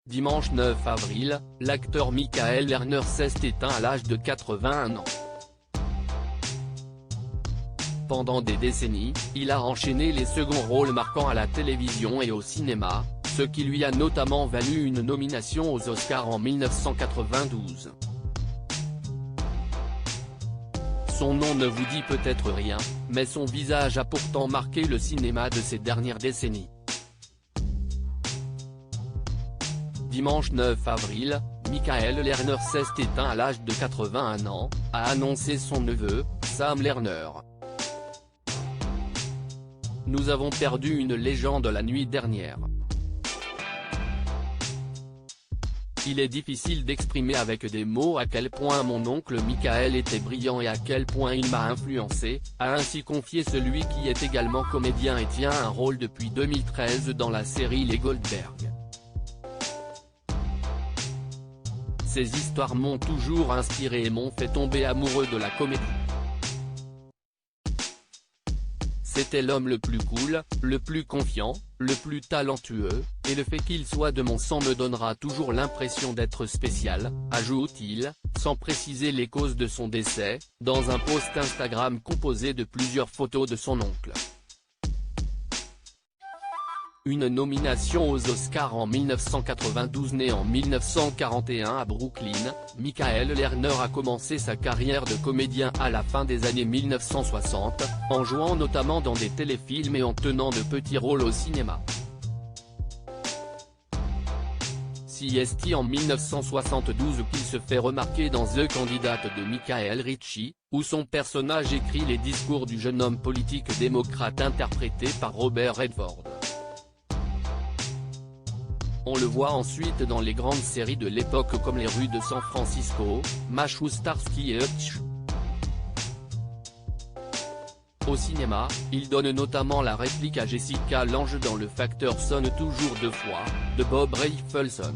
Dimanche 9 avril, l'acteur Michael Lerner s'est éteint à l'âge de 81 ans. Pendant des décennies, il a enchaîné les seconds rôles marquants à la télévision et au cinéma, ce qui lui a notamment valu une nomination aux Oscars en 1992. Son nom ne vous dit peut-être rien, mais son visage a pourtant marqué le cinéma de ces dernières décennies. Dimanche 9 avril, Michael Lerner s'est éteint à l'âge de 81 ans, a annoncé son neveu, Sam Lerner. Nous avons perdu une légende la nuit dernière. Il est difficile d'exprimer avec des mots à quel point mon oncle Michael était brillant et à quel point il m'a influencé, a ainsi confié celui qui est également comédien et tient un rôle depuis 2013 dans la série Les Goldberg. Ces histoires m'ont toujours inspiré et m'ont fait tomber amoureux de la comédie. C'était l'homme le plus cool, le plus confiant, le plus talentueux, et le fait qu'il soit de mon sang me donnera toujours l'impression d'être spécial, ajoute-t-il, sans préciser les causes de son décès, dans un post Instagram composé de plusieurs photos de son oncle. Une nomination aux Oscars en 1992. Né en 1941 à Brooklyn, Michael Lerner a commencé sa carrière de comédien à la fin des années 1960, en jouant notamment dans des téléfilms et en tenant de petits rôles au cinéma. C'est en 1972 qu'il se fait remarquer dans The Candidate de Michael Ritchie, où son personnage écrit les discours du jeune homme politique démocrate interprété par Robert Redford. On le voit ensuite dans les grandes séries de l'époque comme Les Rues de San Francisco, MASH ou Starsky et Hutch. Au cinéma, il donne notamment la réplique à Jessica Lange dans Le facteur sonne toujours deux fois, de Bob Rafelson.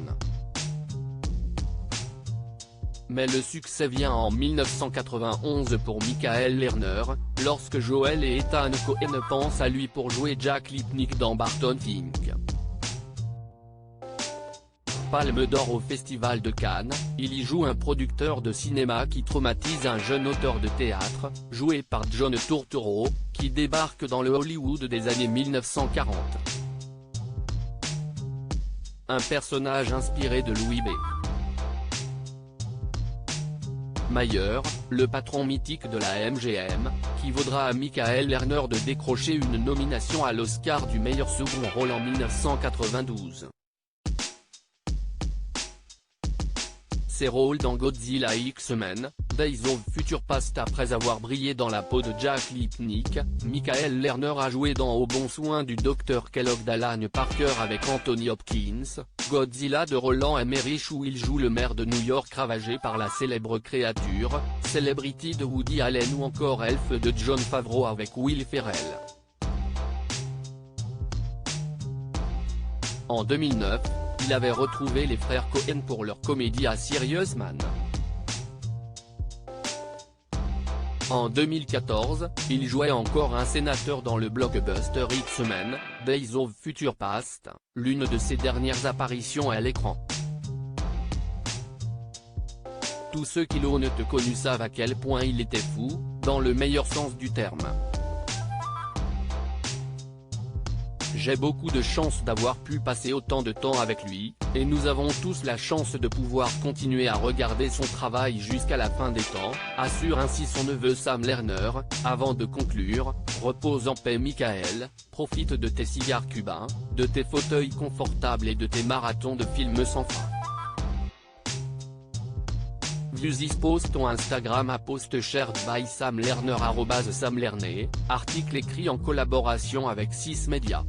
Mais le succès vient en 1991 pour Michael Lerner, lorsque Joel et Ethan Coen pensent à lui pour jouer Jack Lipnick dans Barton Fink. Palme d'or au Festival de Cannes, il y joue un producteur de cinéma qui traumatise un jeune auteur de théâtre, joué par John Turturro, qui débarque dans le Hollywood des années 1940. Un personnage inspiré de Louis B. Mayer, le patron mythique de la MGM, qui vaudra à Michael Lerner de décrocher une nomination à l'Oscar du meilleur second rôle en 1992. Ses rôles dans Godzilla X-Men, Days of Future Past. Après avoir brillé dans la peau de Jack Lipnick, Michael Lerner a joué dans Au bon soin du Dr Kellogg d'Alan Parker avec Anthony Hopkins, Godzilla de Roland Emmerich où il joue le maire de New York ravagé par la célèbre créature, Celebrity de Woody Allen ou encore Elf de Jon Favreau avec Will Ferrell. En 2009, il avait retrouvé les frères Coen pour leur comédie à Serious Man. En 2014, il jouait encore un sénateur dans le blockbuster X-Men, Days of Future Past, l'une de ses dernières apparitions à l'écran. Tous ceux qui l'ont connu savent à quel point il était fou, dans le meilleur sens du terme. J'ai beaucoup de chance d'avoir pu passer autant de temps avec lui, et nous avons tous la chance de pouvoir continuer à regarder son travail jusqu'à la fin des temps, assure ainsi son neveu Sam Lerner, avant de conclure, repose en paix Michael, profite de tes cigares cubains, de tes fauteuils confortables et de tes marathons de films sans fin. View this post on Instagram à post shared by Sam Lerner @SamLerner, article écrit en collaboration avec 6 Media.